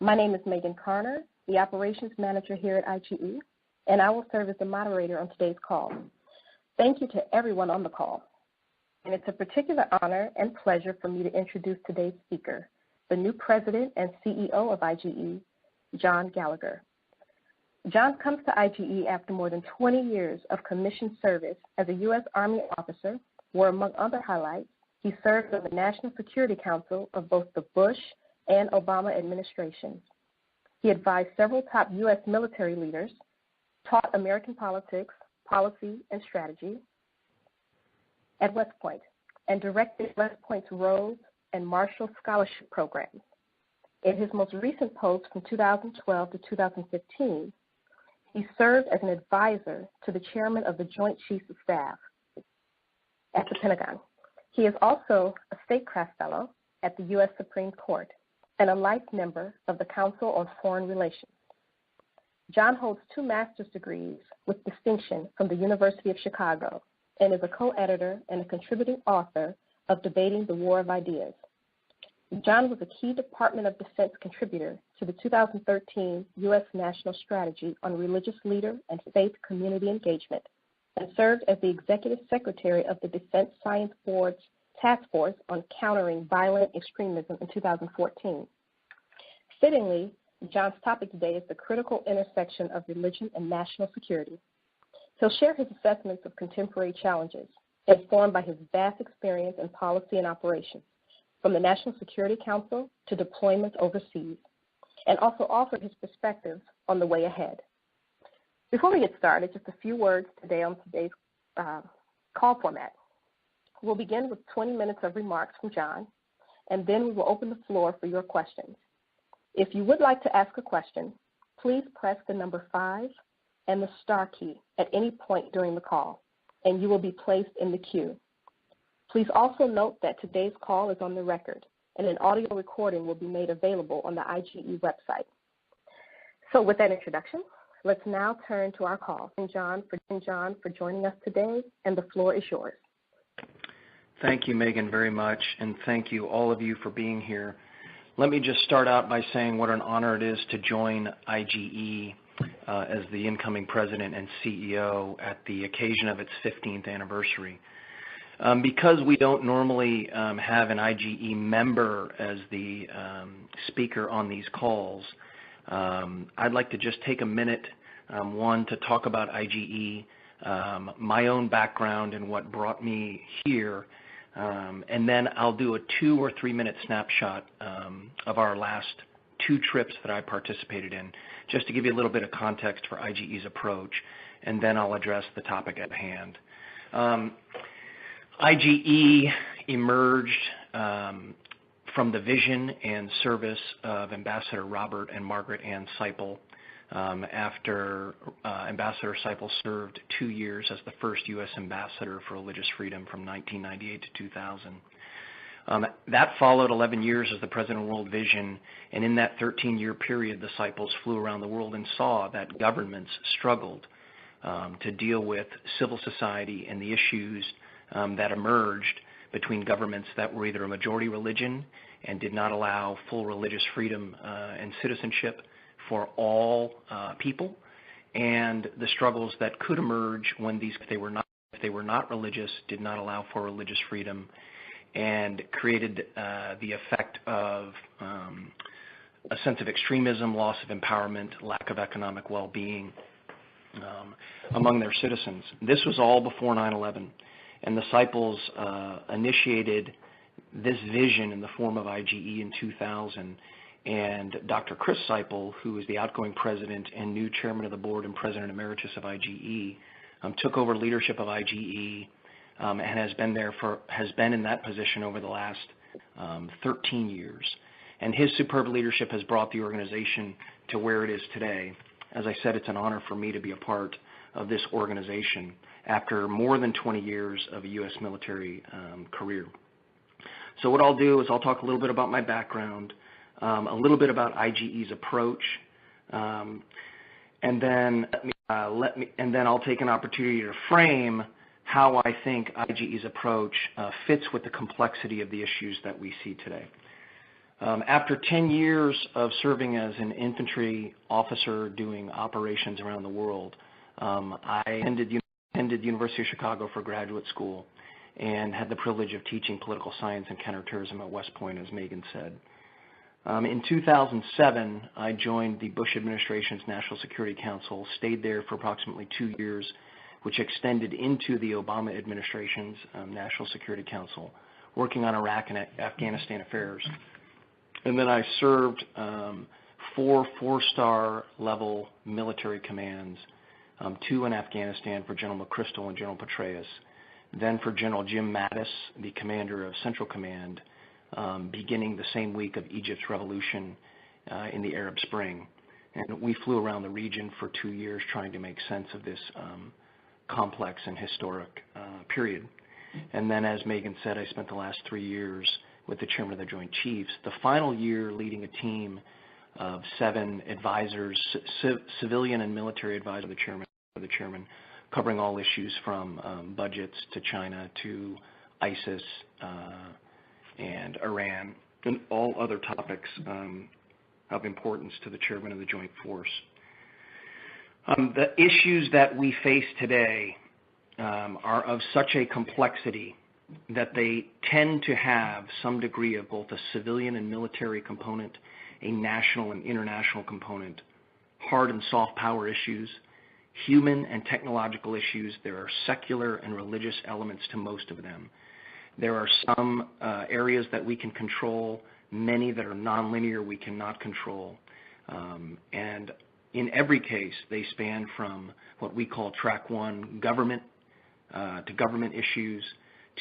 My name is Megan Carner, the Operations Manager here at IGE, and I will serve as the moderator on today's call. Thank you to everyone on the call. And it's a particular honor and pleasure for me to introduce today's speaker, the new President and CEO of IGE, John Gallagher. John comes to IGE after more than 20 years of commissioned service as a U.S. Army officer, where among other highlights, he served on the National Security Council of both the Bush and Obama administrations. He advised several top U.S. military leaders, taught American politics, policy, and strategy at West Point, and directed West Point's Rhodes and Marshall Scholarship programs. In his most recent post from 2012 to 2015, he served as an advisor to the chairman of the Joint Chiefs of Staff at the Pentagon. He is also a statecraft fellow at the U.S. Supreme Court and a life member of the Council on Foreign Relations. John holds 2 master's degrees with distinction from the University of Chicago and is a co-editor and a contributing author of Debating the War of Ideas. John was a key Department of Defense contributor to the 2013 U.S. National Strategy on Religious Leader and Faith Community Engagement and served as the Executive Secretary of the Defense Science Board's Task Force on Countering Violent Extremism in 2014. Fittingly, John's topic today is the critical intersection of religion and national security. He'll share his assessments of contemporary challenges, informed by his vast experience in policy and operations, from the National Security Council to deployments overseas, and also offer his perspectives on the way ahead. Before we get started, just a few words today on today's call format. We'll begin with 20 minutes of remarks from John, and then we will open the floor for your questions. If you would like to ask a question, please press the number 5 and the star key at any point during the call, and you will be placed in the queue. Please also note that today's call is on the record, and an audio recording will be made available on the IGE website. So with that introduction, let's now turn to our call. Thank you, John, for joining us today, and the floor is yours. Thank you, Megan, very much, and thank you, all of you, for being here. Let me just start out by saying what an honor it is to join IGE as the incoming president and CEO at the occasion of its 15th anniversary. Because we don't normally have an IGE member as the speaker on these calls, I'd like to just take a minute, one, to talk about IGE, my own background and what brought me here, and then I'll do a 2 or 3 minute snapshot of our last 2 trips that I participated in, just to give you a little bit of context for IGE's approach, and then I'll address the topic at hand. IGE emerged from the vision and service of Ambassador Robert and Margaret Ann Seipel after Ambassador Seipel served 2 years as the first U.S. Ambassador for Religious Freedom from 1998 to 2000. That followed 11 years as the President of World Vision, and in that 13-year period, the Seipels flew around the world and saw that governments struggled to deal with civil society and the issues that emerged between governments that were either a majority religion and did not allow full religious freedom and citizenship for all people, and the struggles that could emerge when if they were not religious, did not allow for religious freedom, and created the effect of a sense of extremism, loss of empowerment, lack of economic well-being among their citizens. This was all before 9/11. And the Seipels initiated this vision in the form of IGE in 2000. And Dr. Chris Seipel, who is the outgoing president and new chairman of the board and president emeritus of IGE, took over leadership of IGE and has been in that position over the last 13 years. And his superb leadership has brought the organization to where it is today. As I said, it's an honor for me to be a part of this organization after more than 20 years of a U.S. military career. So what I'll do is I'll talk a little bit about my background, a little bit about IGE's approach, and then I'll take an opportunity to frame how I think IGE's approach fits with the complexity of the issues that we see today. After 10 years of serving as an infantry officer doing operations around the world, I attended the University of Chicago for graduate school and had the privilege of teaching political science and counterterrorism at West Point, as Megan said. In 2007, I joined the Bush administration's National Security Council, stayed there for approximately 2 years, which extended into the Obama administration's National Security Council, working on Iraq and Afghanistan affairs. And then I served 4 four-star level military commands, 2 in Afghanistan for General McChrystal and General Petraeus, then for General Jim Mattis, the commander of Central Command, beginning the same week of Egypt's revolution in the Arab Spring. And we flew around the region for 2 years trying to make sense of this complex and historic period. And then, as Megan said, I spent the last 3 years with the chairman of the Joint Chiefs, the final year leading a team of 7 advisors, civilian and military advisors of the chairman, covering all issues from budgets to China to ISIS and Iran and all other topics of importance to the chairman of the Joint Force. The issues that we face today are of such a complexity that they tend to have some degree of both a civilian and military component, a national and international component, hard and soft power issues, human and technological issues. There are secular and religious elements to most of them. There are some areas that we can control, many that are nonlinear we cannot control. And in every case, they span from what we call track 1, government, to government issues,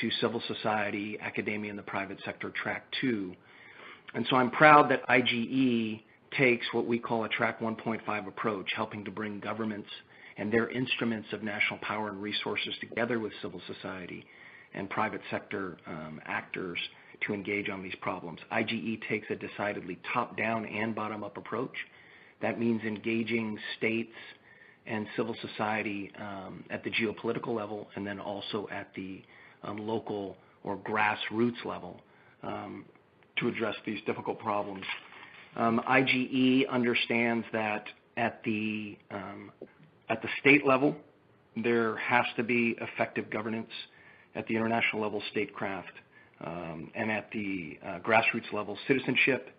to civil society, academia, and the private sector, track 2. And so I'm proud that IGE takes what we call a track 1.5 approach, helping to bring governments and their instruments of national power and resources together with civil society and private sector actors to engage on these problems. IGE takes a decidedly top-down and bottom-up approach. That means engaging states and civil society at the geopolitical level and then also at the local or grassroots level to address these difficult problems. IGE understands that at the state level, there has to be effective governance, at the international level, statecraft, and at the grassroots level, citizenship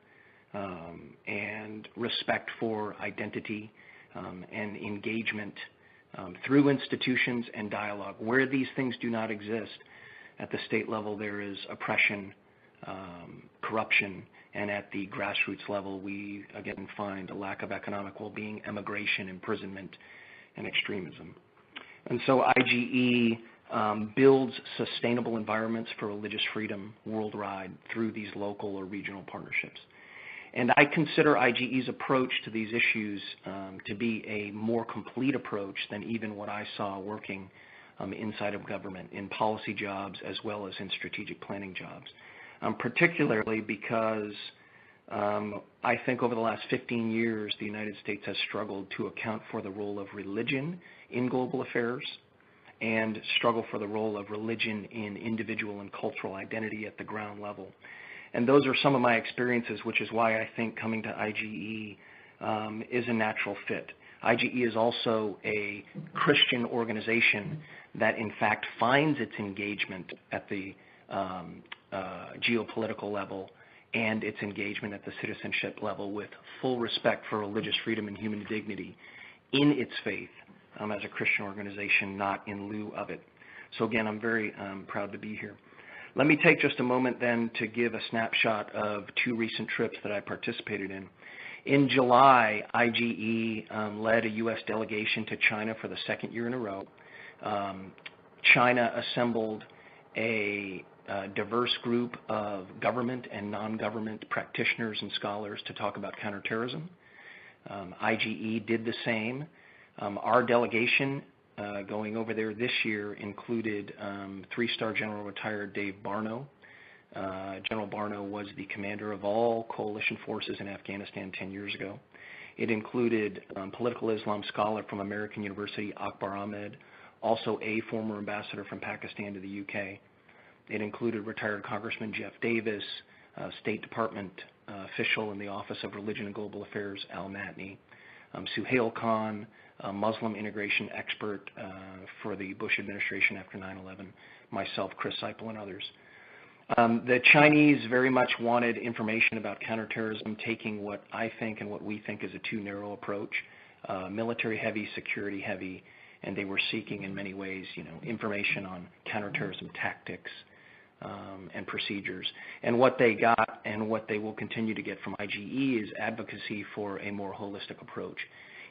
and respect for identity and engagement through institutions and dialogue. Where these things do not exist, at the state level there is oppression, corruption, and at the grassroots level we again find a lack of economic well-being, emigration, imprisonment, and extremism. And so IGE builds sustainable environments for religious freedom worldwide through these local or regional partnerships. And I consider IGE's approach to these issues to be a more complete approach than even what I saw working inside of government in policy jobs as well as in strategic planning jobs, particularly because I think over the last 15 years the United States has struggled to account for the role of religion in global affairs and struggle for the role of religion in individual and cultural identity at the ground level. And those are some of my experiences, which is why I think coming to IGE is a natural fit. IGE is also a Christian organization that in fact finds its engagement at the geopolitical level and its engagement at the citizenship level with full respect for religious freedom and human dignity in its faith as a Christian organization, not in lieu of it. So again, I'm very proud to be here. Let me take just a moment then to give a snapshot of 2 recent trips that I participated in. In July, IGE led a U.S. delegation to China for the 2nd year in a row. China assembled a diverse group of government and non-government practitioners and scholars to talk about counterterrorism. IGE did the same. Our delegation going over there this year included 3-star General retired Dave Barno. General Barno was the commander of all coalition forces in Afghanistan 10 years ago. It included political Islam scholar from American University, Akbar Ahmed, also a former ambassador from Pakistan to the UK. It included retired Congressman Jeff Davis, State Department official in the Office of Religion and Global Affairs, Al Matney, Suhail Khan, a Muslim integration expert for the Bush administration after 9/11, myself, Chris Seipel, and others. The Chinese very much wanted information about counterterrorism, taking what I think and what we think is a too narrow approach, military heavy, security heavy, and they were seeking in many ways, information on counterterrorism tactics and procedures. And what they got and what they will continue to get from IGE is advocacy for a more holistic approach,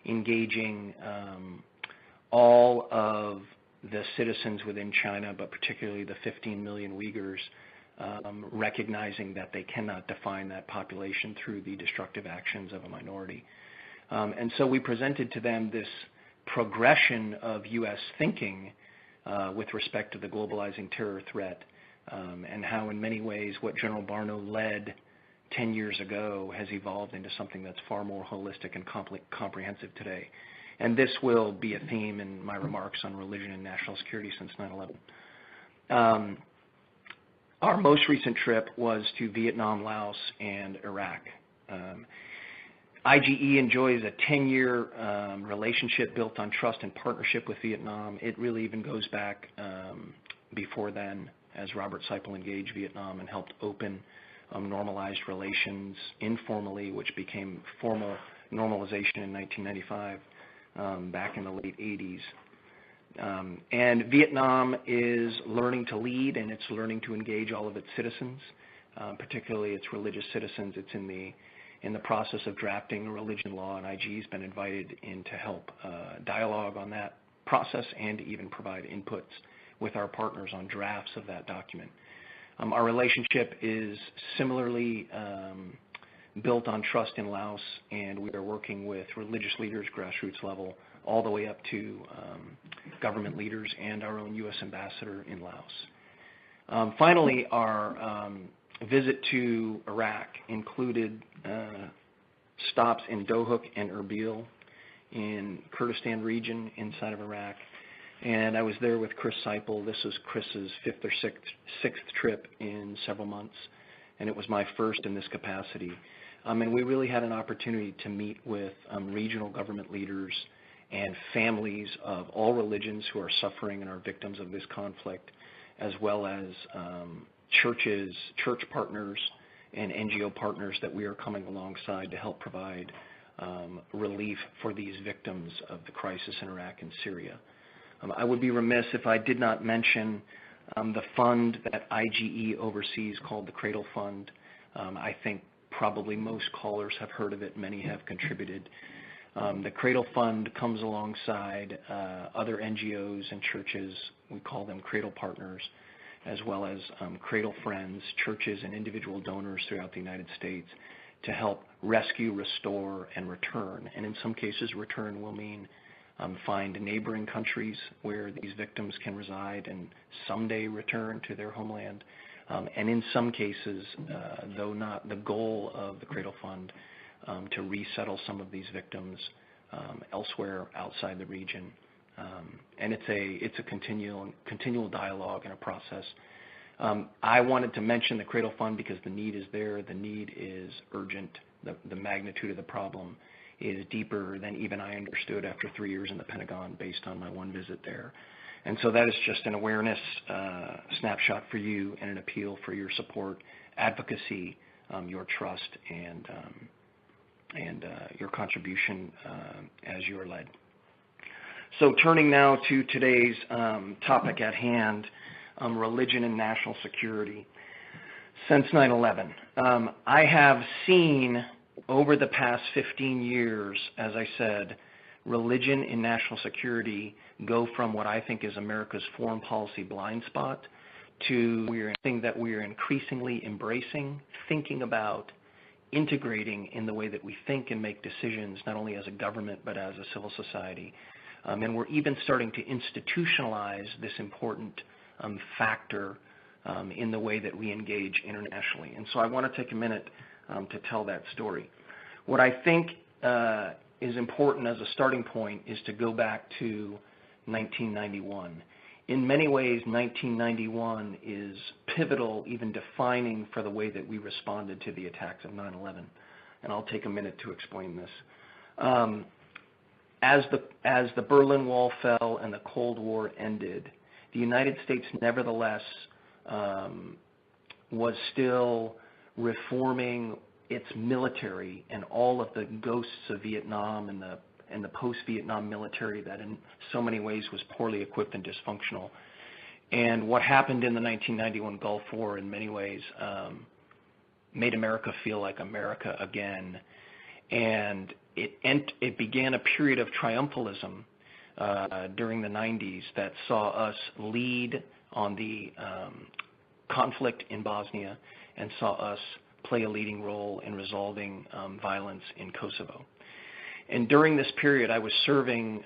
engaging all of the citizens within China, but particularly the 15 million Uyghurs, recognizing that they cannot define that population through the destructive actions of a minority. And so we presented to them this progression of U.S. thinking with respect to the globalizing terror threat, and how in many ways what General Barno led 10 years ago has evolved into something that's far more holistic and comprehensive today. And this will be a theme in my remarks on religion and national security since 9/11. Our most recent trip was to Vietnam, Laos, and Iraq. IGE enjoys a 10-year relationship built on trust and partnership with Vietnam. It really even goes back before then, as Robert Seipel engaged Vietnam and helped open normalized relations informally, which became formal normalization in 1995, back in the late 80s. And Vietnam is learning to lead, and it's learning to engage all of its citizens, particularly its religious citizens. It's in the process of drafting a religion law, and IGE has been invited in to help dialogue on that process and even provide inputs with our partners on drafts of that document. Our relationship is similarly built on trust in Laos, and we are working with religious leaders, grassroots level, all the way up to government leaders and our own U.S. ambassador in Laos. Finally, our visit to Iraq included stops in Dohuk and Erbil in Kurdistan region inside of Iraq. And I was there with Chris Seipel. This was Chris's fifth or sixth trip in several months, and it was my first in this capacity. And we really had an opportunity to meet with regional government leaders and families of all religions who are suffering and are victims of this conflict, as well as churches, church partners, and NGO partners that we are coming alongside to help provide relief for these victims of the crisis in Iraq and Syria. I would be remiss if I did not mention the fund that IGE oversees called the Cradle Fund. I think probably most callers have heard of it. Many have contributed. The Cradle Fund comes alongside other NGOs and churches. We call them Cradle Partners, as well as Cradle Friends, churches and individual donors throughout the United States to help rescue, restore, and return. And in some cases, return will mean find neighboring countries where these victims can reside and someday return to their homeland. And in some cases, though not the goal of the Cradle Fund, to resettle some of these victims elsewhere outside the region. And it's a continual dialogue and a process. I wanted to mention the Cradle Fund because the need is there. The need is urgent. The magnitude of the problem is deeper than even I understood after 3 years in the Pentagon based on my one visit there. And so that is just an awareness snapshot for you and an appeal for your support, advocacy, your trust, and your contribution as you are led. So turning now to today's topic at hand, religion and national security. Since 9/11, I have seen over the past 15 years, as I said, religion and national security go from what I think is America's foreign policy blind spot to something that we are increasingly embracing, thinking about, integrating in the way that we think and make decisions, not only as a government but as a civil society. And we're even starting to institutionalize this important factor in the way that we engage internationally. And so I want to take a minute to tell that story. What I think is important as a starting point is to go back to 1991 in many ways, 1991 is pivotal, even defining for the way that we responded to the attacks of 9/11. And I'll take a minute to explain this. As the Berlin Wall fell and the Cold War ended, the United States nevertheless was still reforming its military and all of the ghosts of Vietnam and the post-Vietnam military that in so many ways was poorly equipped and dysfunctional. And what happened in the 1991 Gulf War in many ways made America feel like America again. And it began a period of triumphalism during the 90s that saw us lead on the conflict in Bosnia and saw us play a leading role in resolving violence in Kosovo. And during this period, I was serving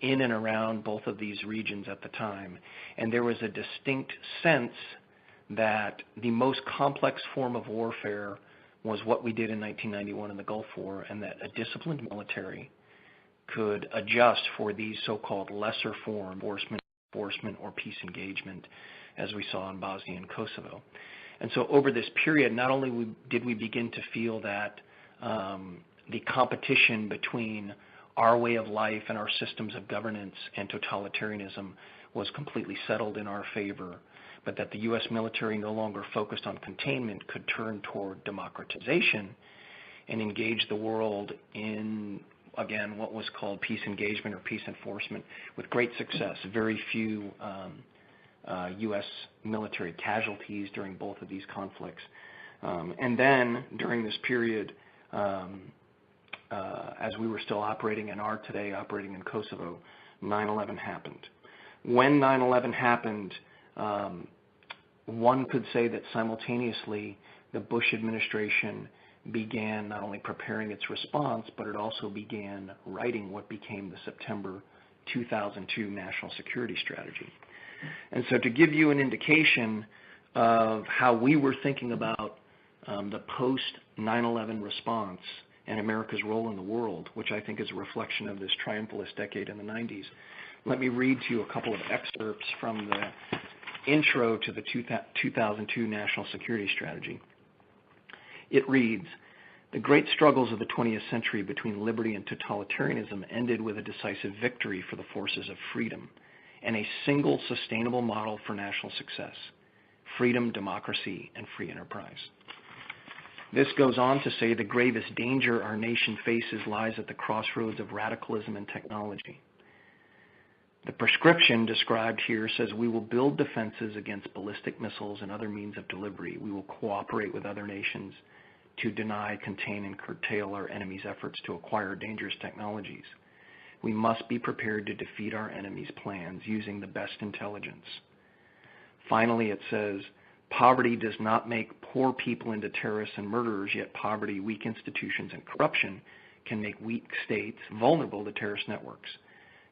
in and around both of these regions at the time, and there was a distinct sense that the most complex form of warfare was what we did in 1991 in the Gulf War, and that a disciplined military could adjust for these so-called lesser form enforcement or peace engagement, as we saw in Bosnia and Kosovo. And so over this period, not only did we begin to feel that the competition between our way of life and our systems of governance and totalitarianism was completely settled in our favor, but that the U.S. military no longer focused on containment could turn toward democratization and engage the world in, again, what was called peace engagement or peace enforcement with great success. Very few U.S. military casualties during both of these conflicts. And then during this period, as we were still operating and are today operating in Kosovo, 9/11 happened. When 9/11 happened, one could say that simultaneously the Bush administration began not only preparing its response, but it also began writing what became the September 2002 National Security Strategy. And so to give you an indication of how we were thinking about the post-9/11 response and America's role in the world, which I think is a reflection of this triumphalist decade in the 90s, let me read to you a couple of excerpts from the intro to the 2002 National Security Strategy. It reads, "The great struggles of the 20th century between liberty and totalitarianism ended with a decisive victory for the forces of freedom and a single sustainable model for national success: freedom, democracy, and free enterprise." This goes on to say the gravest danger our nation faces lies at the crossroads of radicalism and technology. The prescription described here says we will build defenses against ballistic missiles and other means of delivery. We will cooperate with other nations to deny, contain, and curtail our enemies' efforts to acquire dangerous technologies. We must be prepared to defeat our enemies' plans using the best intelligence. Finally, it says, poverty does not make poor people into terrorists and murderers, yet poverty, weak institutions, and corruption can make weak states vulnerable to terrorist networks.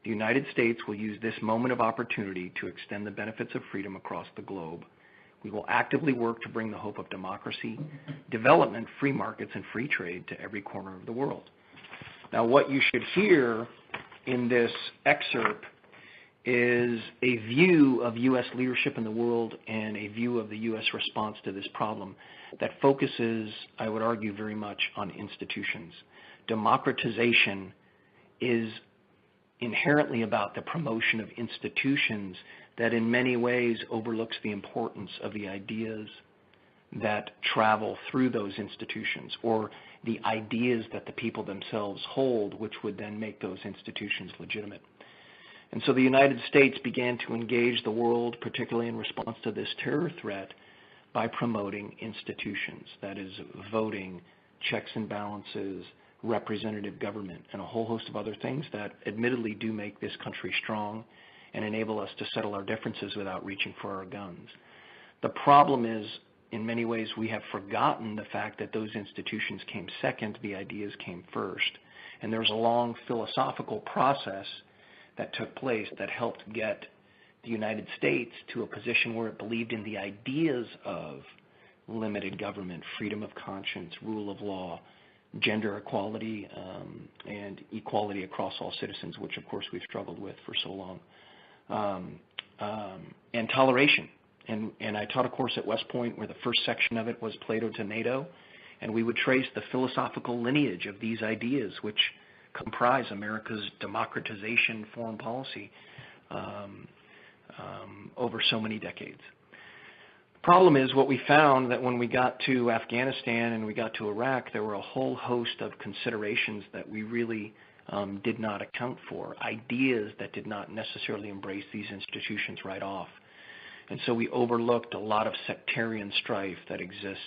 The United States will use this moment of opportunity to extend the benefits of freedom across the globe. We will actively work to bring the hope of democracy, development, free markets, and free trade to every corner of the world. Now, what you should hear in this excerpt is a view of U.S. leadership in the world and a view of the U.S. response to this problem that focuses, I would argue, very much on institutions. Democratization is inherently about the promotion of institutions that in many ways overlooks the importance of the ideas that travel through those institutions, or the ideas that the people themselves hold, which would then make those institutions legitimate. And so the United States began to engage the world, particularly in response to this terror threat, by promoting institutions, that is, voting, checks and balances, representative government, and a whole host of other things that admittedly do make this country strong and enable us to settle our differences without reaching for our guns. The problem is, in many ways, we have forgotten the fact that those institutions came second, the ideas came first. And there's a long philosophical process that took place that helped get the United States to a position where it believed in the ideas of limited government, freedom of conscience, rule of law, gender equality, and equality across all citizens, which of course we've struggled with for so long. and toleration. And I taught a course at West Point where the first section of it was Plato to NATO, and we would trace the philosophical lineage of these ideas which comprise America's democratization foreign policy over so many decades. Problem is, what we found that when we got to Afghanistan and we got to Iraq, there were a whole host of considerations that we really did not account for, ideas that did not necessarily embrace these institutions right off. And so we overlooked a lot of sectarian strife that exists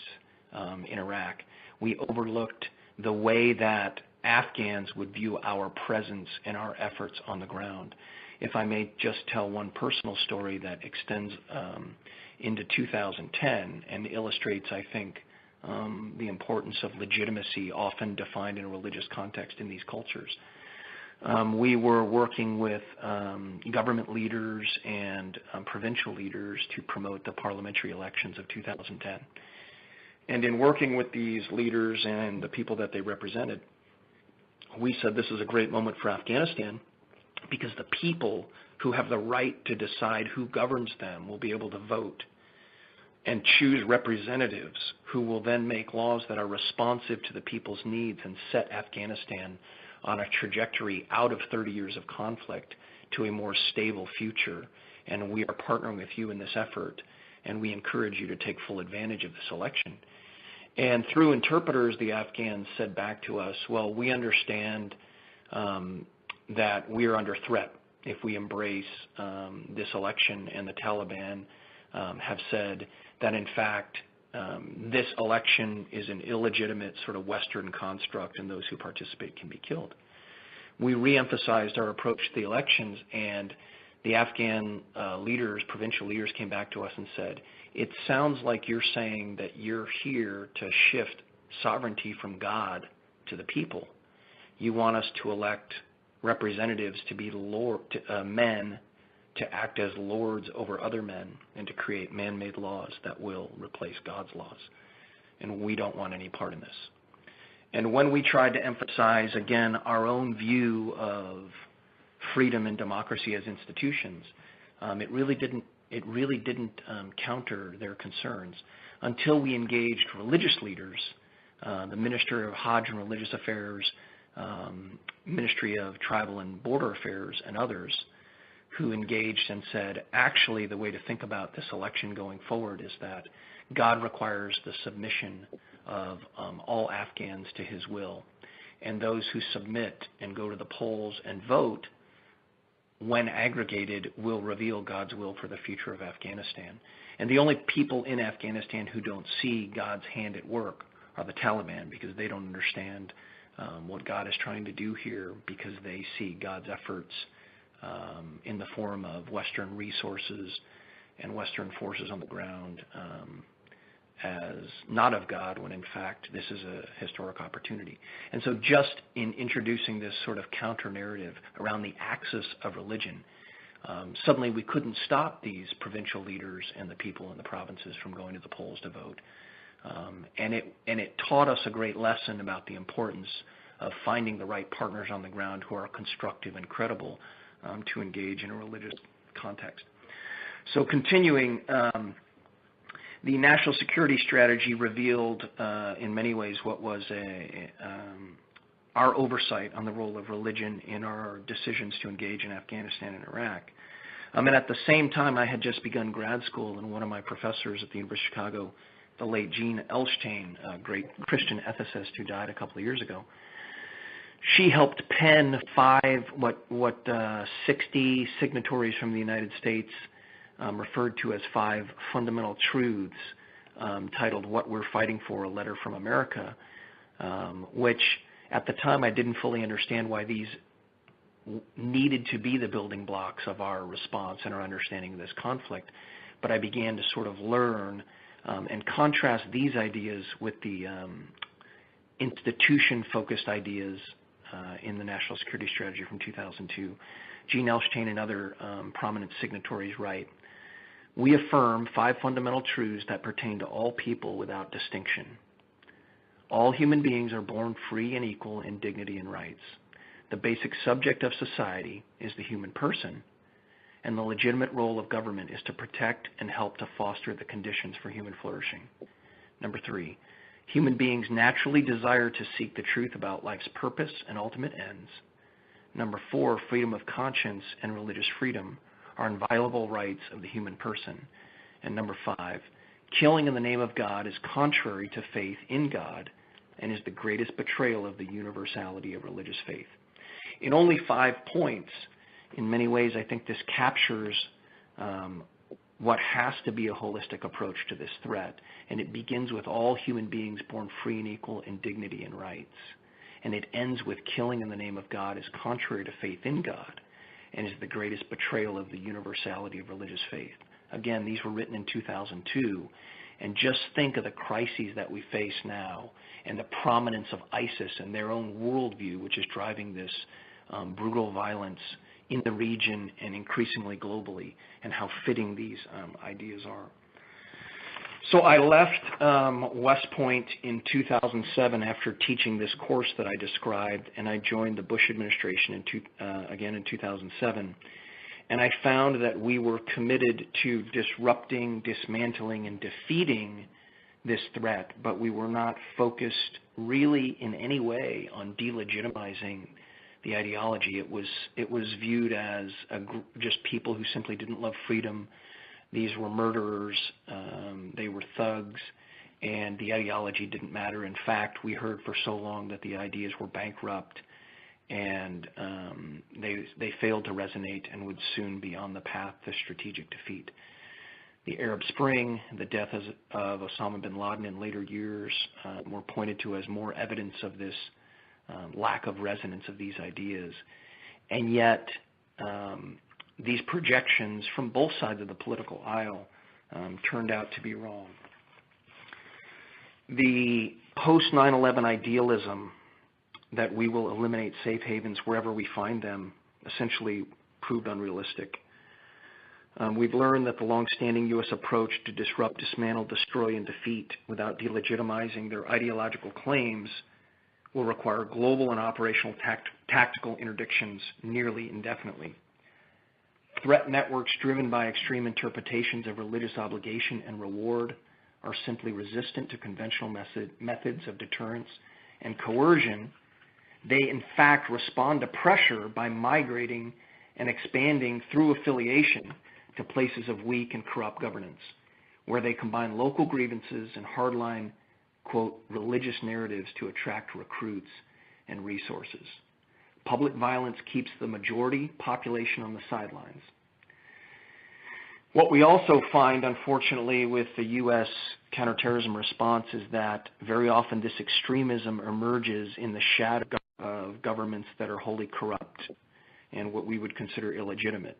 in Iraq. We overlooked the way that Afghans would view our presence and our efforts on the ground. If I may just tell one personal story that extends into 2010 and illustrates, I think, the importance of legitimacy often defined in a religious context in these cultures. We were working with government leaders and provincial leaders to promote the parliamentary elections of 2010. And in working with these leaders and the people that they represented, we said this is a great moment for Afghanistan because the people who have the right to decide who governs them will be able to vote and choose representatives who will then make laws that are responsive to the people's needs and set Afghanistan on a trajectory out of 30 years of conflict to a more stable future. And we are partnering with you in this effort, and we encourage you to take full advantage of this election. And through interpreters, the Afghans said back to us, well, we understand that we are under threat if we embrace this election, and the Taliban have said that, in fact, this election is an illegitimate sort of Western construct and those who participate can be killed. We reemphasized our approach to the elections, and the Afghan leaders, provincial leaders, came back to us and said, it sounds like you're saying that you're here to shift sovereignty from God to the people. You want us to elect representatives to be men to act as lords over other men and to create man-made laws that will replace God's laws. And we don't want any part in this. And when we tried to emphasize, again, our own view of freedom and democracy as institutions, it really didn't counter their concerns until we engaged religious leaders, the Minister of Hajj and Religious Affairs, Ministry of Tribal and Border Affairs, and others, who engaged and said, actually, the way to think about this election going forward is that God requires the submission of all Afghans to his will. And those who submit and go to the polls and vote, when aggregated, will reveal God's will for the future of Afghanistan. And the only people in Afghanistan who don't see God's hand at work are the Taliban, because they don't understand what God is trying to do here, because they see God's efforts in the form of Western resources and Western forces on the ground as not of God, when in fact this is a historic opportunity. And so just in introducing this sort of counter-narrative around the axis of religion, suddenly we couldn't stop these provincial leaders and the people in the provinces from going to the polls to vote. And it taught us a great lesson about the importance of finding the right partners on the ground who are constructive and credible to engage in a religious context. So continuing, the national security strategy revealed in many ways what was our oversight on the role of religion in our decisions to engage in Afghanistan and Iraq. And at the same time, I had just begun grad school, and one of my professors at the University of Chicago, the late Jean Elshtain, a great Christian ethicist who died a couple of years ago, she helped pen 60 signatories from the United States referred to as 5 fundamental truths, titled What We're Fighting For, A Letter from America, which at the time I didn't fully understand why these needed to be the building blocks of our response and our understanding of this conflict. But I began to sort of learn and contrast these ideas with the institution-focused ideas in the National Security Strategy from 2002. Jean Elshtain and other prominent signatories write, "We affirm 5 fundamental truths that pertain to all people without distinction. All human beings are born free and equal in dignity and rights. The basic subject of society is the human person, and the legitimate role of government is to protect and help to foster the conditions for human flourishing. Number 3, human beings naturally desire to seek the truth about life's purpose and ultimate ends. Number 4, freedom of conscience and religious freedom are inviolable rights of the human person. And number 5, killing in the name of God is contrary to faith in God and is the greatest betrayal of the universality of religious faith. In only 5 points, in many ways, I think this captures what has to be a holistic approach to this threat. And it begins with all human beings born free and equal in dignity and rights. And it ends with killing in the name of God is contrary to faith in God and is the greatest betrayal of the universality of religious faith. Again, these were written in 2002. And just think of the crises that we face now and the prominence of ISIS and their own worldview, which is driving this brutal violence in the region and increasingly globally, and how fitting these ideas are. So I left West Point in 2007 after teaching this course that I described, and I joined the Bush administration again in 2007. And I found that we were committed to disrupting, dismantling, and defeating this threat, but we were not focused really in any way on delegitimizing the ideology. It was viewed as just people who simply didn't love freedom. These were murderers, they were thugs, and the ideology didn't matter. In fact, we heard for so long that the ideas were bankrupt, and they failed to resonate and would soon be on the path to strategic defeat. The Arab Spring, the death of Osama bin Laden in later years were pointed to as more evidence of this lack of resonance of these ideas. And yet, these projections from both sides of the political aisle turned out to be wrong. The post-9/11 idealism that we will eliminate safe havens wherever we find them essentially proved unrealistic. We've learned that the long-standing U.S. approach to disrupt, dismantle, destroy, and defeat without delegitimizing their ideological claims will require global and operational tactical interdictions nearly indefinitely. Threat networks driven by extreme interpretations of religious obligation and reward are simply resistant to conventional methods of deterrence and coercion. They, in fact, respond to pressure by migrating and expanding through affiliation to places of weak and corrupt governance, where they combine local grievances and hardline, quote, religious narratives to attract recruits and resources. Public violence keeps the majority population on the sidelines. What we also find, unfortunately, with the U.S. counterterrorism response is that very often this extremism emerges in the shadow of governments that are wholly corrupt and what we would consider illegitimate.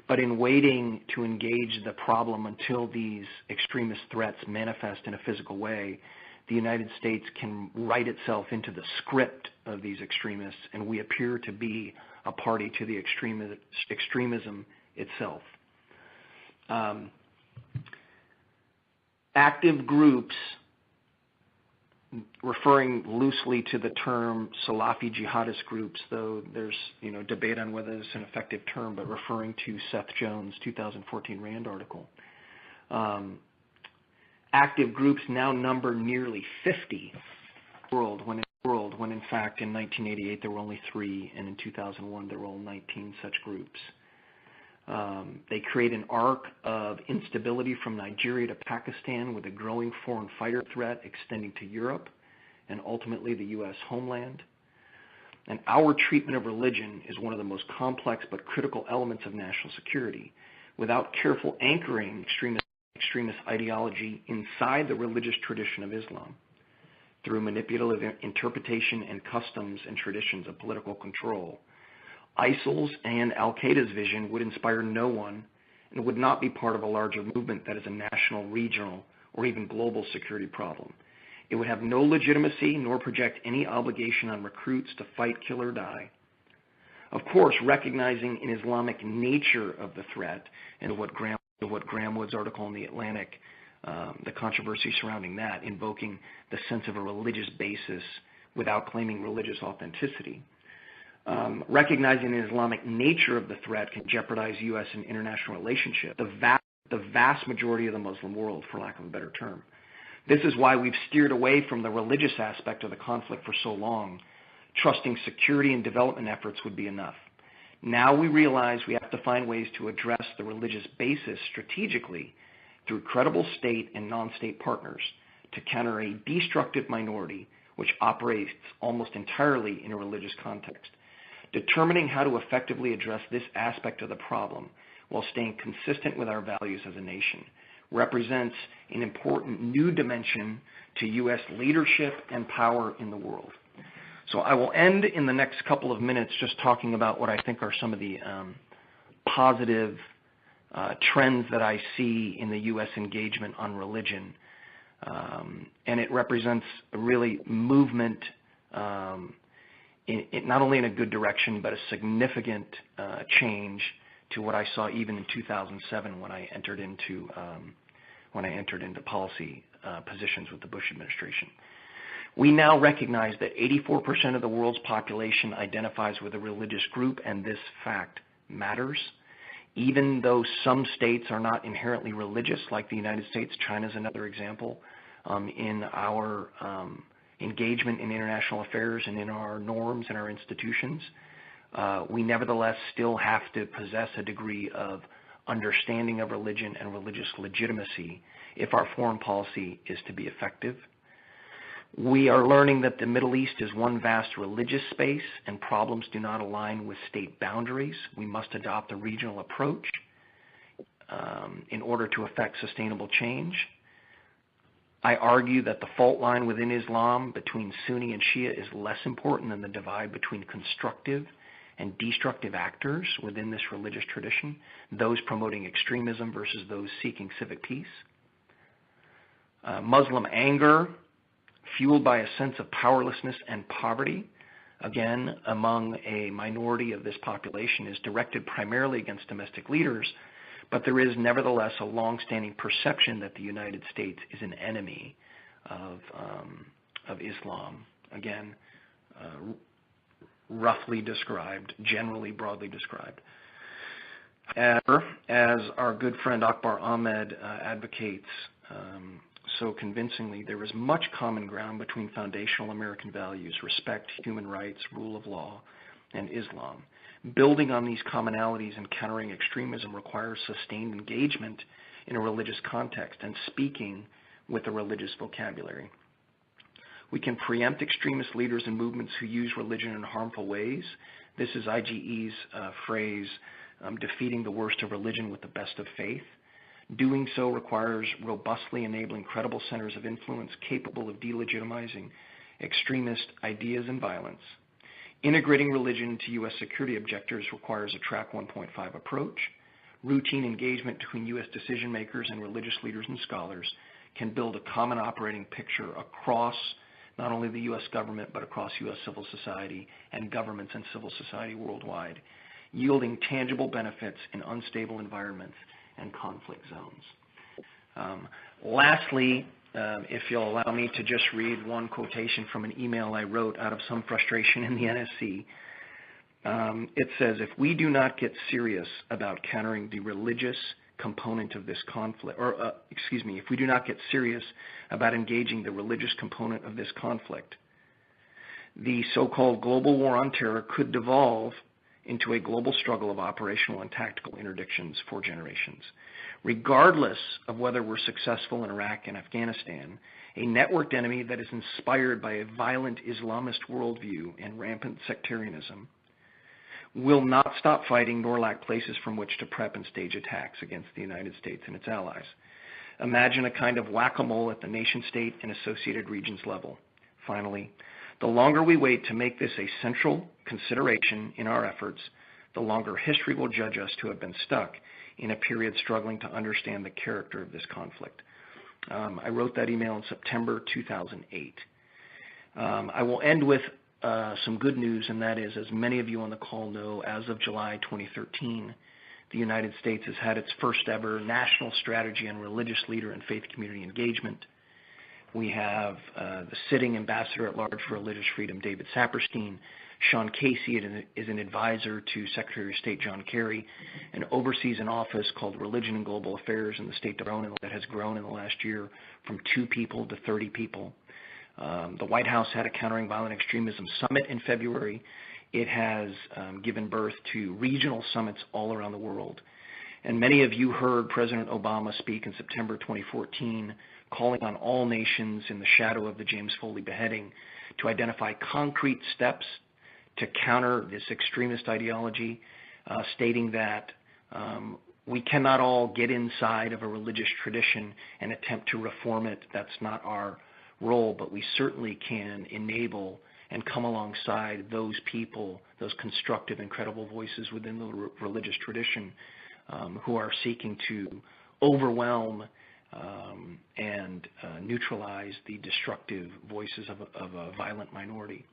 But in waiting to engage the problem until these extremist threats manifest in a physical way, the United States can write itself into the script of these extremists, and we appear to be a party to the extremism itself. Active groups, referring loosely to the term Salafi jihadist groups, though there's debate on whether it's an effective term, but referring to Seth Jones' 2014 RAND article. Active groups now number nearly 50 world when in fact in 1988 there were only 3, and in 2001 there were all 19 such groups. They create an arc of instability from Nigeria to Pakistan, with a growing foreign fighter threat extending to Europe and ultimately the U.S. homeland. And our treatment of religion is one of the most complex but critical elements of national security. Without careful anchoring extremist ideology inside the religious tradition of Islam, through manipulative interpretation and customs and traditions of political control, ISIL's and al-Qaeda's vision would inspire no one and would not be part of a larger movement that is a national, regional, or even global security problem. It would have no legitimacy nor project any obligation on recruits to fight, kill, or die. Of course, recognizing an Islamic nature of the threat, and what Graham Wood's article in The Atlantic, the controversy surrounding that, invoking the sense of a religious basis without claiming religious authenticity. Recognizing the Islamic nature of the threat can jeopardize U.S. and international relationships, the vast majority of the Muslim world, for lack of a better term. This is why we've steered away from the religious aspect of the conflict for so long, trusting security and development efforts would be enough. Now we realize we have to find ways to address the religious basis strategically through credible state and non-state partners to counter a destructive minority which operates almost entirely in a religious context. Determining how to effectively address this aspect of the problem while staying consistent with our values as a nation represents an important new dimension to U.S. leadership and power in the world. So I will end in the next couple of minutes just talking about what I think are some of the positive trends that I see in the U.S. engagement on religion. And it represents a really movement not only in a good direction, but a significant change to what I saw even in 2007 when I entered into policy positions with the Bush administration. We now recognize that 84% of the world's population identifies with a religious group, and this fact matters. Even though some states are not inherently religious, like the United States, China is another example, in our engagement in international affairs and in our norms and our institutions, we nevertheless still have to possess a degree of understanding of religion and religious legitimacy if our foreign policy is to be effective. We are learning that the Middle East is one vast religious space and problems do not align with state boundaries. We must adopt a regional approach in order to effect sustainable change. I argue that the fault line within Islam between Sunni and Shia is less important than the divide between constructive and destructive actors within this religious tradition, those promoting extremism versus those seeking civic peace. Muslim anger, fueled by a sense of powerlessness and poverty, again, among a minority of this population, is directed primarily against domestic leaders, but there is nevertheless a long-standing perception that the United States is an enemy of Islam. Again, roughly described, generally broadly described. As our good friend Akbar Ahmed advocates so convincingly, there is much common ground between foundational American values, respect, human rights, rule of law, and Islam. Building on these commonalities and countering extremism requires sustained engagement in a religious context and speaking with a religious vocabulary. We can preempt extremist leaders and movements who use religion in harmful ways. This is IGE's phrase, defeating the worst of religion with the best of faith. Doing so requires robustly enabling credible centers of influence capable of delegitimizing extremist ideas and violence. Integrating religion into U.S. security objectives requires a Track 1.5 approach. Routine engagement between U.S. decision makers and religious leaders and scholars can build a common operating picture across not only the U.S. government, but across U.S. civil society and governments and civil society worldwide, yielding tangible benefits in unstable environments and conflict zones. Lastly, if you'll allow me to just read one quotation from an email I wrote out of some frustration in the NSC. It says, if we do not get serious about countering the religious component of this conflict, if we do not get serious about engaging the religious component of this conflict, the so-called global war on terror could devolve into a global struggle of operational and tactical interdictions for generations. Regardless of whether we're successful in Iraq and Afghanistan, a networked enemy that is inspired by a violent Islamist worldview and rampant sectarianism will not stop fighting nor lack places from which to prep and stage attacks against the United States and its allies. Imagine a kind of whack-a-mole at the nation-state and associated regions level. Finally, the longer we wait to make this a central consideration in our efforts, the longer history will judge us to have been stuck in a period struggling to understand the character of this conflict. I wrote that email in September 2008. I will end with some good news, and that is, as many of you on the call know, as of July 2013, the United States has had its first ever national strategy on religious leader and faith community engagement. We have the sitting ambassador at large for religious freedom, David Saperstein, Sean Casey is an advisor to Secretary of State John Kerry and oversees an office called Religion and Global Affairs in the State Department that has grown in the last year from 2 people to 30 people. The White House had a Countering Violent Extremism Summit in February. It has given birth to regional summits all around the world. And many of you heard President Obama speak in September 2014, calling on all nations in the shadow of the James Foley beheading to identify concrete steps to counter this extremist ideology, stating that we cannot all get inside of a religious tradition and attempt to reform it. That's not our role, but we certainly can enable and come alongside those people, those constructive and credible voices within the religious tradition who are seeking to overwhelm and neutralize the destructive voices of a violent minority.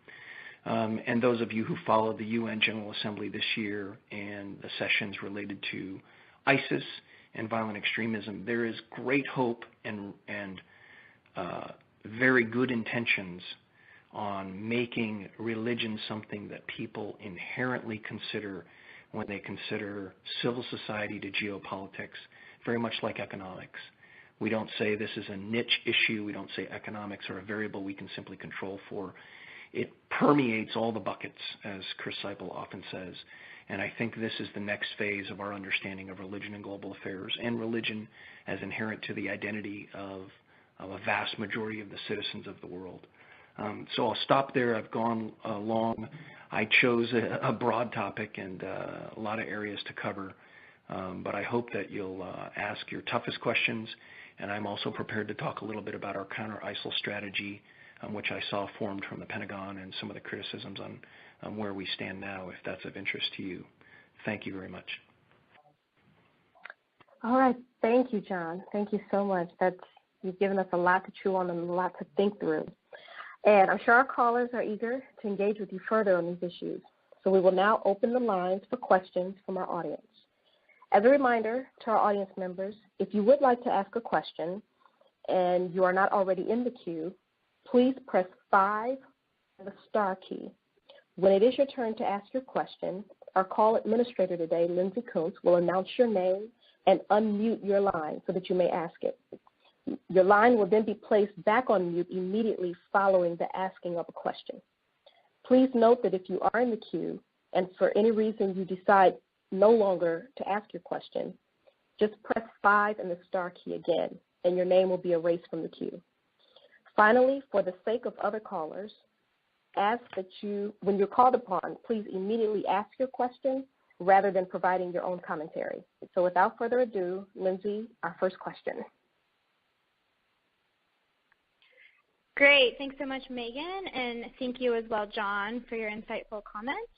And those of you who followed the UN General Assembly this year and the sessions related to ISIS and violent extremism, there is great hope and very good intentions on making religion something that people inherently consider when they consider civil society to geopolitics, very much like economics. We don't say this is a niche issue. We don't say economics are a variable we can simply control for. It permeates all the buckets, as Chris Seipel often says. And I think this is the next phase of our understanding of religion and global affairs and religion as inherent to the identity of a vast majority of the citizens of the world. So I'll stop there. I've gone long. I chose a broad topic and a lot of areas to cover, but I hope that you'll ask your toughest questions, and I'm also prepared to talk a little bit about our counter-ISIL strategy, which I saw formed from the Pentagon, and some of the criticisms on where we stand now, if that's of interest to you. Thank you very much. All right. Thank you, John. Thank you so much. You've given us a lot to chew on and a lot to think through. And I'm sure our callers are eager to engage with you further on these issues. So we will now open the lines for questions from our audience. As a reminder to our audience members, if you would like to ask a question and you are not already in the queue, please press 5 and the star key. When it is your turn to ask your question, our call administrator today, Lindsay Kuntz, will announce your name and unmute your line so that you may ask it. Your line will then be placed back on mute immediately following the asking of a question. Please note that if you are in the queue and for any reason you decide no longer to ask your question, just press 5 and the star key again, and your name will be erased from the queue. Finally, for the sake of other callers, ask that when you're called upon, please immediately ask your question rather than providing your own commentary. So without further ado, Lindsay, our first question. Great. Thanks so much, Megan, and thank you as well, John, for your insightful comments.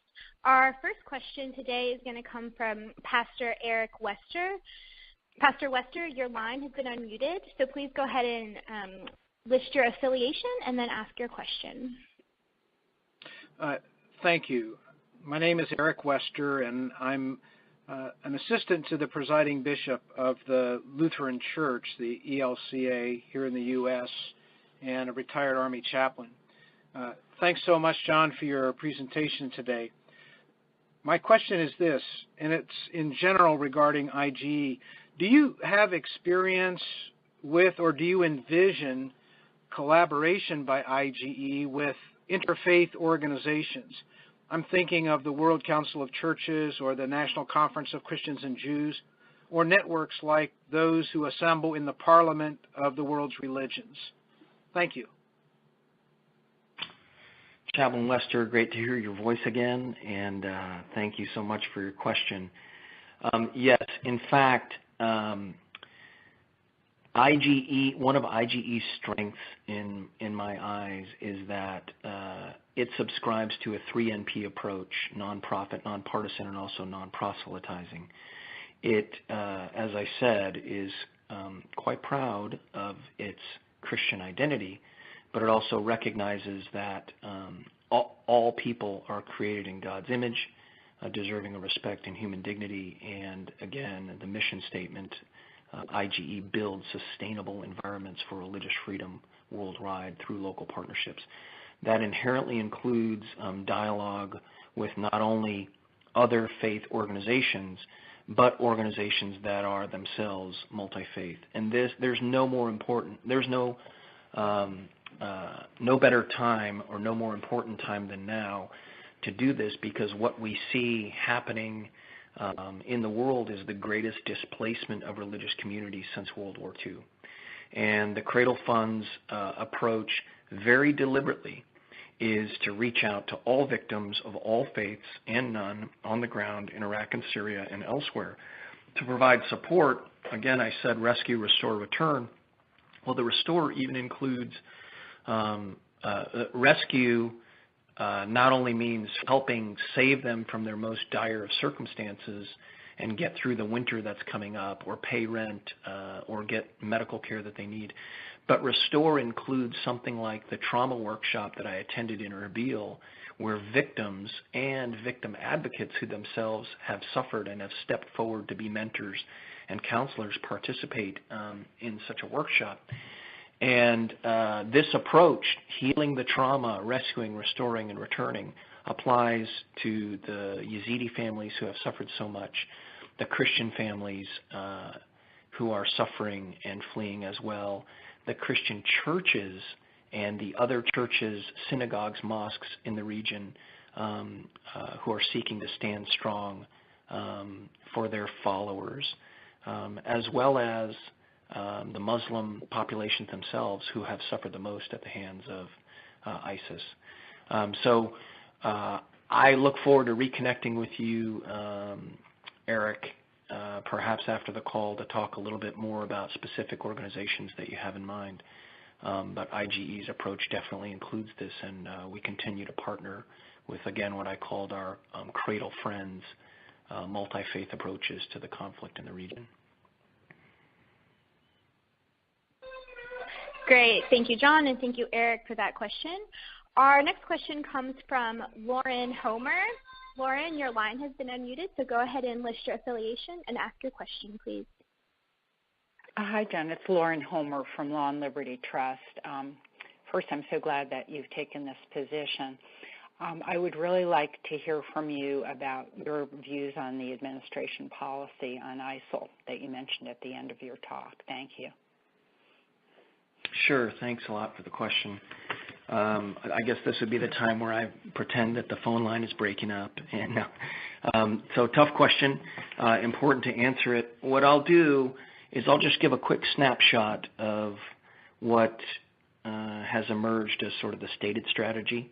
Our first question today is going to come from Pastor Eric Wester. Pastor Wester, your line has been unmuted, so please go ahead and list your affiliation and then ask your question. Thank you. My name is Eric Wester, and I'm an assistant to the presiding bishop of the Lutheran Church, the ELCA, here in the U.S., and a retired Army chaplain. Thanks so much, John, for your presentation today. My question is this, and it's in general regarding IGE. Do you have experience with, or do you envision collaboration by IGE with interfaith organizations? I'm thinking of the World Council of Churches or the National Conference of Christians and Jews, or networks like those who assemble in the Parliament of the world's religions. Thank you. Chaplain Wester, great to hear your voice again, and thank you so much for your question. Yes, in fact, IGE, one of IGE's strengths in my eyes is that it subscribes to a 3NP approach, nonprofit, nonpartisan, and also non-proselytizing. It, as I said, is quite proud of its Christian identity, but it also recognizes that all people are created in God's image, deserving of respect and human dignity, and again, the mission statement, IGE builds sustainable environments for religious freedom worldwide through local partnerships. that inherently includes dialogue with not only other faith organizations, but organizations that are themselves multi-faith. And there's no better time or no more important time than now to do this, because what we see happening in the world is the greatest displacement of religious communities since World War II. And the Cradle Fund's approach very deliberately is to reach out to all victims of all faiths and none on the ground in Iraq and Syria and elsewhere to provide support. Again, I said rescue, restore, return. Well, the restore even includes rescue. Not only means helping save them from their most dire of circumstances and get through the winter that's coming up, or pay rent, or get medical care that they need, but restore includes something like the trauma workshop that I attended in Erbil, where victims and victim advocates who themselves have suffered and have stepped forward to be mentors and counselors participate in such a workshop. And this approach, healing the trauma, rescuing, restoring, and returning, applies to the Yazidi families who have suffered so much, the Christian families who are suffering and fleeing as well, the Christian churches and the other churches, synagogues, mosques in the region who are seeking to stand strong for their followers, as well as the Muslim populations themselves who have suffered the most at the hands of ISIS. So I look forward to reconnecting with you, Eric, perhaps after the call, to talk a little bit more about specific organizations that you have in mind. But IGE's approach definitely includes this, and we continue to partner with, again, what I called our cradle friends, multi-faith approaches to the conflict in the region. Great. Thank you, John, and thank you, Eric, for that question. Our next question comes from Lauren Homer. Lauren, your line has been unmuted, so go ahead and list your affiliation and ask your question, please. Hi, Jen. It's Lauren Homer from Law and Liberty Trust. First, I'm so glad that you've taken this position. I would really like to hear from you about your views on the administration policy on ISIL that you mentioned at the end of your talk. Thank you. Sure. Thanks a lot for the question. I guess this would be the time where I pretend that the phone line is breaking up. And so tough question, important to answer it. What I'll do is I'll just give a quick snapshot of what has emerged as sort of the stated strategy.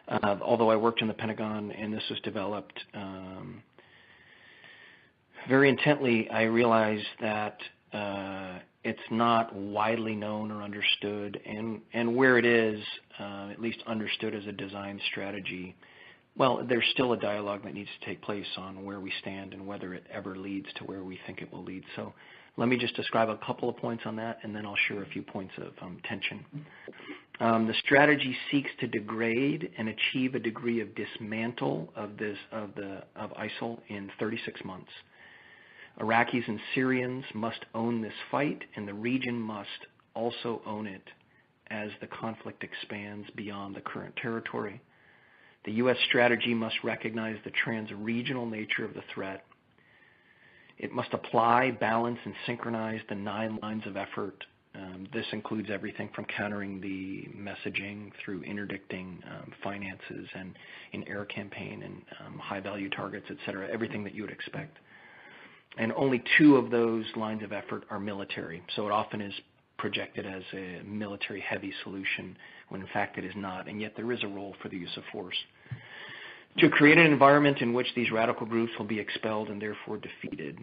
Although I worked in the Pentagon and this was developed very intently, I realized that it's not widely known or understood, and where it is, at least understood as a design strategy, well, there's still a dialogue that needs to take place on where we stand and whether it ever leads to where we think it will lead. So let me just describe a couple of points on that, and then I'll share a few points of tension. The strategy seeks to degrade and achieve a degree of dismantle of ISIL in 36 months. Iraqis and Syrians must own this fight, and the region must also own it as the conflict expands beyond the current territory. The U.S. strategy must recognize the trans-regional nature of the threat. It must apply, balance, and synchronize the 9 lines of effort. This includes everything from countering the messaging through interdicting finances and an air campaign and high-value targets, et cetera, everything that you would expect. And only 2 of those lines of effort are military, so it often is projected as a military-heavy solution when in fact it is not, and yet there is a role for the use of force. To create an environment in which these radical groups will be expelled and therefore defeated.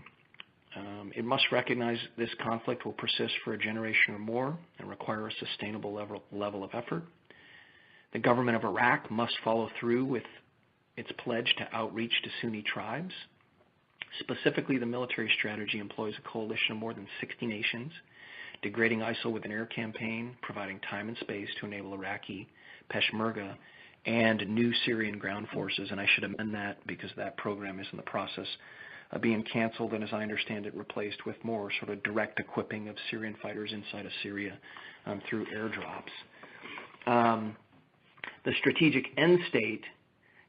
It must recognize this conflict will persist for a generation or more and require a sustainable level of effort. The government of Iraq must follow through with its pledge to outreach to Sunni tribes. Specifically, the military strategy employs a coalition of more than 60 nations, degrading ISIL with an air campaign, providing time and space to enable Iraqi Peshmerga and new Syrian ground forces. And I should amend that because that program is in the process of being canceled and, as I understand it, replaced with more sort of direct equipping of Syrian fighters inside of Syria through airdrops. The strategic end state,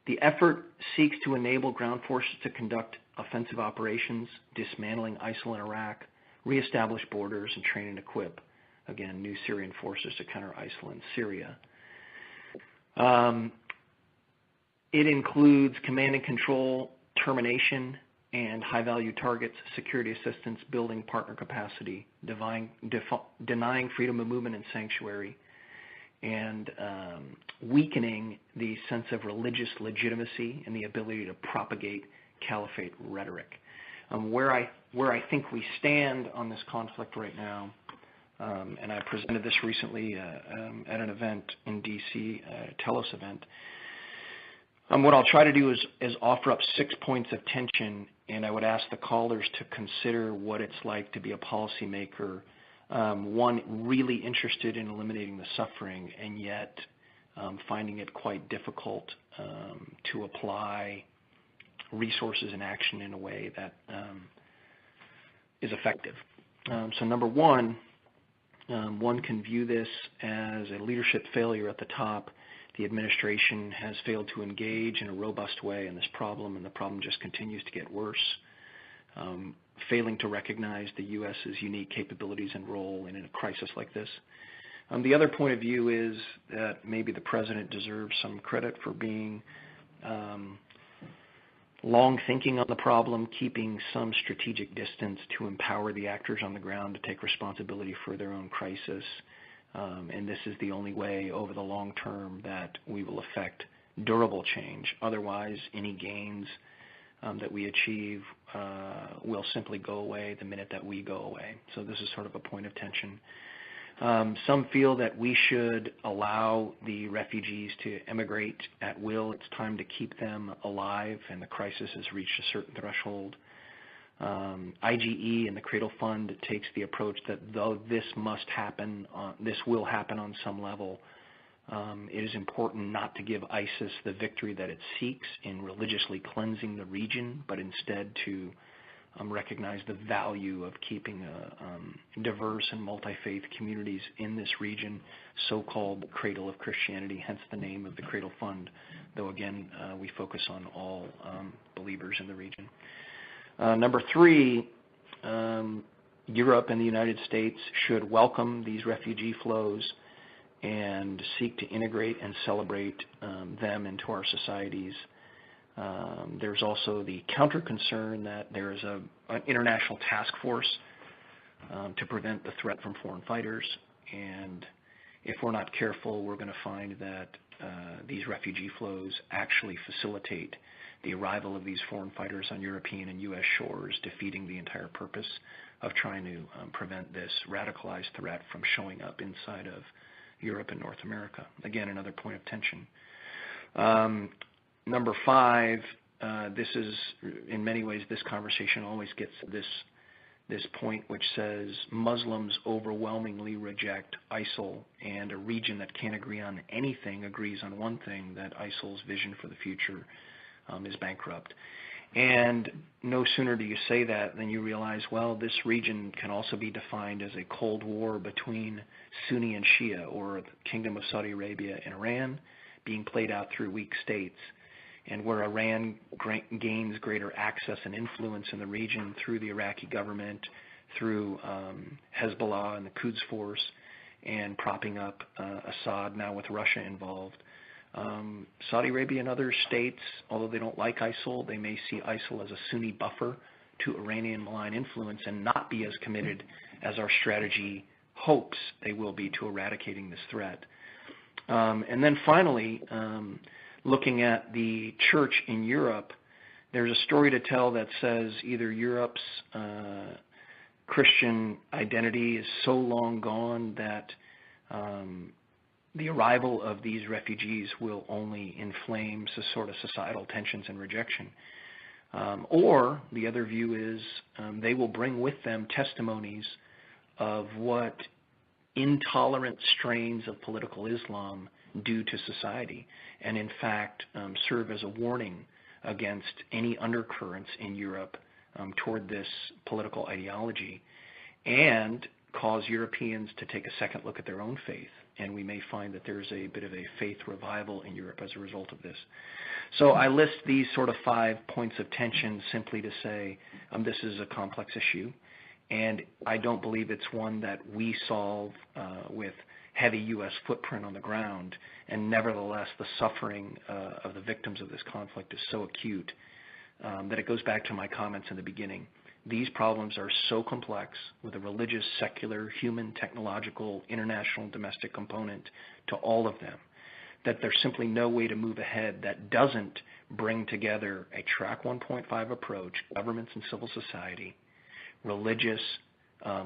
the effort seeks to enable ground forces to conduct offensive operations, dismantling ISIL in Iraq, reestablish borders, and train and equip, again, new Syrian forces to counter ISIL in Syria. It includes command and control, termination, and high-value targets, security assistance, building partner capacity, denying freedom of movement and sanctuary, and weakening the sense of religious legitimacy and the ability to propagate caliphate rhetoric. Where I think we stand on this conflict right now, and I presented this recently at an event in D.C., a Telos event. What I'll try to do is offer up 6 points of tension, and I would ask the callers to consider what it's like to be a policymaker, one really interested in eliminating the suffering, and yet finding it quite difficult to apply resources and action in a way that is effective. So number one can view this as a leadership failure at the top. The administration has failed to engage in a robust way in this problem, and the problem just continues to get worse. Failing to recognize the U.S.'s unique capabilities and role in a crisis like this. The other point of view is that maybe the president deserves some credit for being long thinking on the problem, keeping some strategic distance to empower the actors on the ground to take responsibility for their own crisis. And this is the only way over the long term that we will affect durable change. Otherwise, any gains that we achieve will simply go away the minute that we go away. So this is sort of a point of tension. Some feel that we should allow the refugees to emigrate at will. It's time to keep them alive, and the crisis has reached a certain threshold. IGE and the Cradle Fund takes the approach that though this must happen, this will happen on some level, it is important not to give ISIS the victory that it seeks in religiously cleansing the region, but instead to recognize the value of keeping diverse and multi-faith communities in this region, so-called cradle of Christianity, hence the name of the Cradle Fund, though again, we focus on all believers in the region. Number three, Europe and the United States should welcome these refugee flows and seek to integrate and celebrate them into our societies. There's also the counter concern that there is an international task force to prevent the threat from foreign fighters, and if we're not careful, we're going to find that these refugee flows actually facilitate the arrival of these foreign fighters on European and U.S. shores, defeating the entire purpose of trying to prevent this radicalized threat from showing up inside of Europe and North America. Again, another point of tension. Number five, this is, in many ways, this conversation always gets to this point which says Muslims overwhelmingly reject ISIL, and a region that can't agree on anything agrees on one thing, that ISIL's vision for the future is bankrupt. And no sooner do you say that than you realize, well, this region can also be defined as a Cold War between Sunni and Shia, or the Kingdom of Saudi Arabia and Iran, being played out through weak states, and where Iran gains greater access and influence in the region through the Iraqi government, through Hezbollah and the Quds Force, and propping up Assad now with Russia involved. Saudi Arabia and other states, although they don't like ISIL, they may see ISIL as a Sunni buffer to Iranian malign influence and not be as committed as our strategy hopes they will be to eradicating this threat. And then finally, looking at the church in Europe, there's a story to tell that says either Europe's Christian identity is so long gone that the arrival of these refugees will only inflame sort of societal tensions and rejection. Or the other view is they will bring with them testimonies of what intolerant strains of political Islam do to society, and in fact serve as a warning against any undercurrents in Europe toward this political ideology, and cause Europeans to take a second look at their own faith and we may find that there's a bit of a faith revival in Europe as a result of this. So I list these sort of 5 points of tension simply to say this is a complex issue, and I don't believe it's one that we solve with heavy U.S. footprint on the ground, and nevertheless the suffering of the victims of this conflict is so acute that it goes back to my comments in the beginning. These problems are so complex with a religious, secular, human, technological, international, domestic component to all of them that there's simply no way to move ahead that doesn't bring together a track 1.5 approach, governments and civil society, religious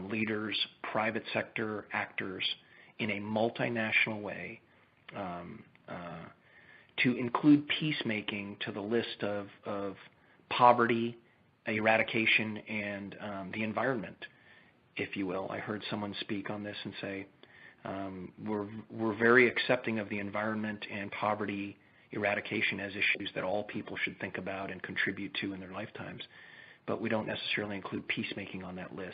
leaders, private sector actors in a multinational way to include peacemaking to the list of poverty, eradication, and the environment, if you will. I heard someone speak on this and say, we're very accepting of the environment and poverty eradication as issues that all people should think about and contribute to in their lifetimes, but we don't necessarily include peacemaking on that list.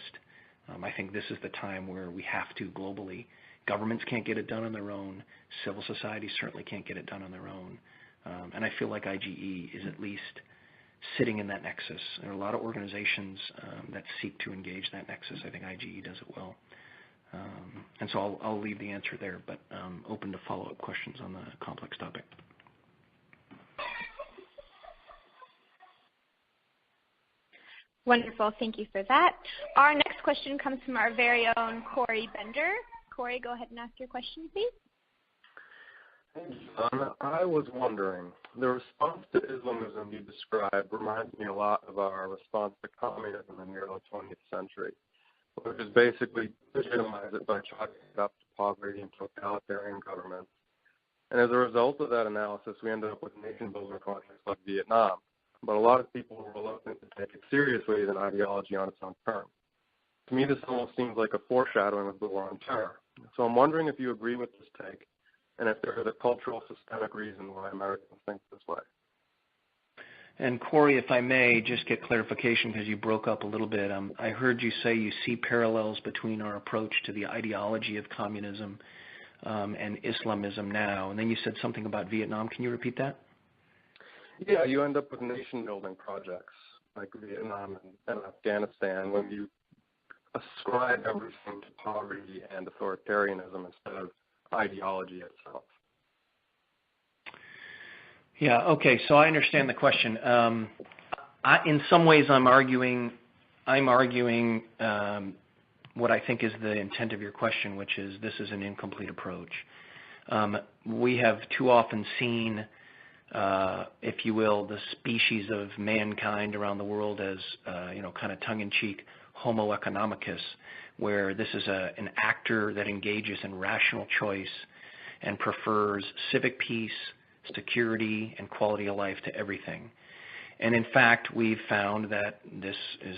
I think this is the time where we have to globally. Governments can't get it done on their own. Civil society certainly can't get it done on their own. And I feel like IGE is at least sitting in that nexus. There are a lot of organizations that seek to engage that nexus. I think IGE does it well. And so I'll leave the answer there, but open to follow-up questions on the complex topic. Wonderful. Thank you for that. Our next question comes from our very own Corey Bender. Corey, go ahead and ask your question, please. Hey, John. I was wondering, the response to Islamism you described reminds me a lot of our response to communism in the early 20th century, which is basically legitimize it by chalking it up to poverty and totalitarian governments. And as a result of that analysis, we ended up with nation-building conflicts like Vietnam. But a lot of people were reluctant to take it seriously as an ideology on its own terms. To me, this almost seems like a foreshadowing of the war on terror. So I'm wondering if you agree with this take, and if there is a cultural systemic reason why Americans think this way. And Corey, if I may just get clarification because you broke up a little bit. I heard you say you see parallels between our approach to the ideology of communism and Islamism now, and then you said something about Vietnam. Can you repeat that? Yeah, you end up with nation-building projects like Vietnam and Afghanistan when you ascribe everything to poverty and authoritarianism instead of ideology itself. Yeah, okay, so I understand the question. In some ways I'm arguing what I think is the intent of your question, which is this is an incomplete approach. We have too often seen, if you will, the species of mankind around the world as, kind of tongue-in-cheek homo economicus, where this is an actor that engages in rational choice and prefers civic peace, security, and quality of life to everything. And in fact, we've found that this is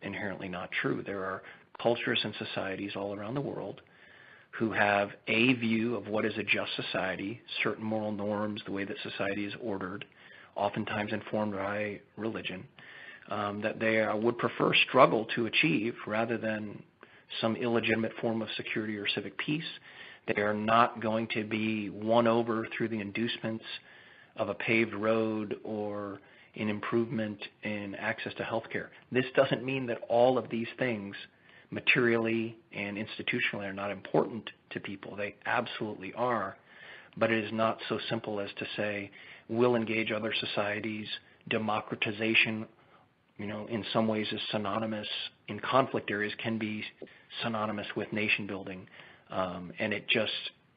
inherently not true. There are cultures and societies all around the world who have a view of what is a just society, certain moral norms, the way that society is ordered, oftentimes informed by religion, that they would prefer struggle to achieve rather than some illegitimate form of security or civic peace. They are not going to be won over through the inducements of a paved road or an improvement in access to health care. This doesn't mean that all of these things materially and institutionally are not important to people. They absolutely are, but it is not so simple as to say we'll engage other societies. Democratization, in some ways is synonymous, in conflict areas can be synonymous with nation building, and it just,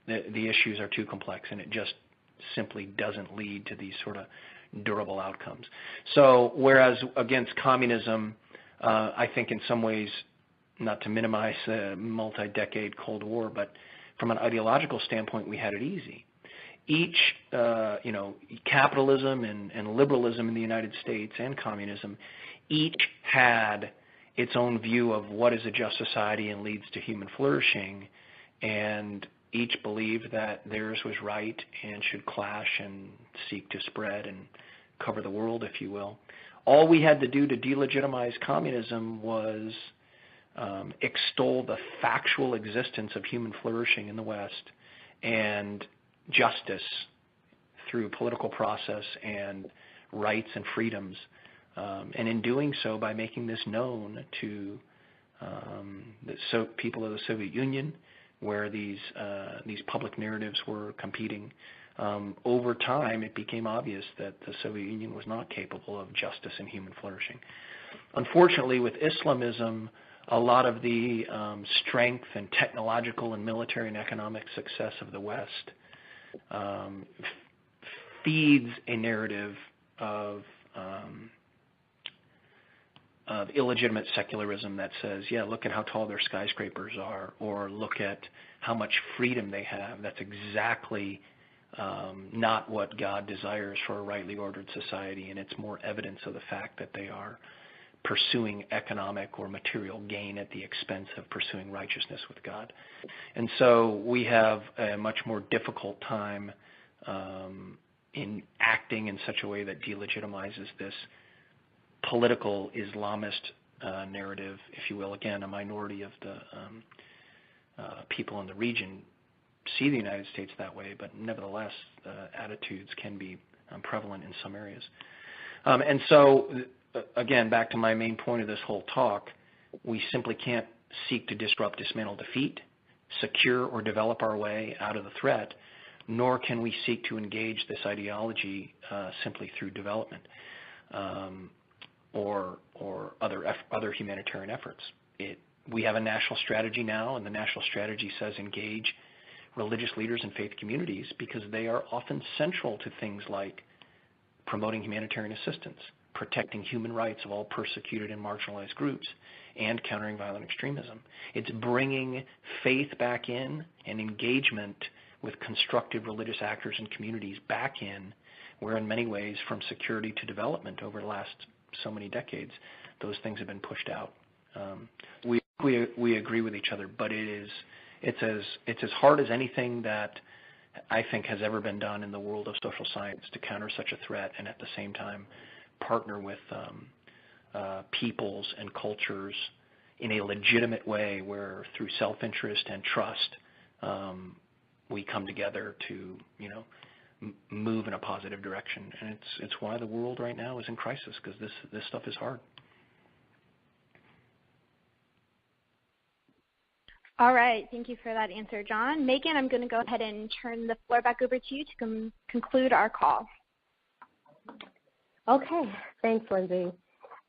the issues are too complex, and it just simply doesn't lead to these sort of durable outcomes. So whereas against communism, I think in some ways, not to minimize the multi-decade Cold War, but from an ideological standpoint, we had it easy. Each, capitalism and liberalism in the United States and communism, each had its own view of what is a just society and leads to human flourishing, and each believed that theirs was right and should clash and seek to spread and cover the world, if you will. All we had to do to delegitimize communism was extol the factual existence of human flourishing in the West and justice through political process and rights and freedoms, and in doing so, by making this known to the people of the Soviet Union, where these public narratives were competing. Over time, it became obvious that the Soviet Union was not capable of justice and human flourishing. Unfortunately, with Islamism, a lot of the strength and technological and military and economic success of the West feeds a narrative of illegitimate secularism that says, yeah, look at how tall their skyscrapers are, or look at how much freedom they have. That's exactly not what God desires for a rightly ordered society, and it's more evidence of the fact that they are pursuing economic or material gain at the expense of pursuing righteousness with God. And so we have a much more difficult time in acting in such a way that delegitimizes this political Islamist narrative, if you will. Again, a minority of the people in the region see the United States that way, but nevertheless, attitudes can be prevalent in some areas. And so, again, back to my main point of this whole talk, we simply can't seek to disrupt, dismantle, defeat, secure, or develop our way out of the threat, nor can we seek to engage this ideology simply through development or other humanitarian efforts. We have a national strategy now, and the national strategy says engage religious leaders and faith communities because they are often central to things like promoting humanitarian assistance, protecting human rights of all persecuted and marginalized groups, and countering violent extremism. It's bringing faith back in and engagement with constructive religious actors and communities back in, where in many ways from security to development over the last so many decades, those things have been pushed out. We agree with each other, but it's as hard as anything that I think has ever been done in the world of social science to counter such a threat and at the same time partner with peoples and cultures in a legitimate way where through self-interest and trust we come together to, move in a positive direction. And it's why the world right now is in crisis, because this stuff is hard. All right. Thank you for that answer, John. Megan, I'm going to go ahead and turn the floor back over to you to conclude our call. Okay. Thanks, Lindsay.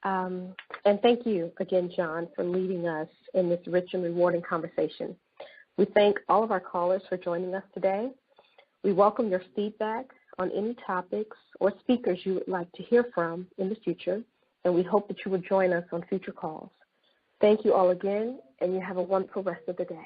And thank you again, John, for leading us in this rich and rewarding conversation. We thank all of our callers for joining us today. We welcome your feedback on any topics or speakers you would like to hear from in the future, and we hope that you will join us on future calls. Thank you all again, and you have a wonderful rest of the day.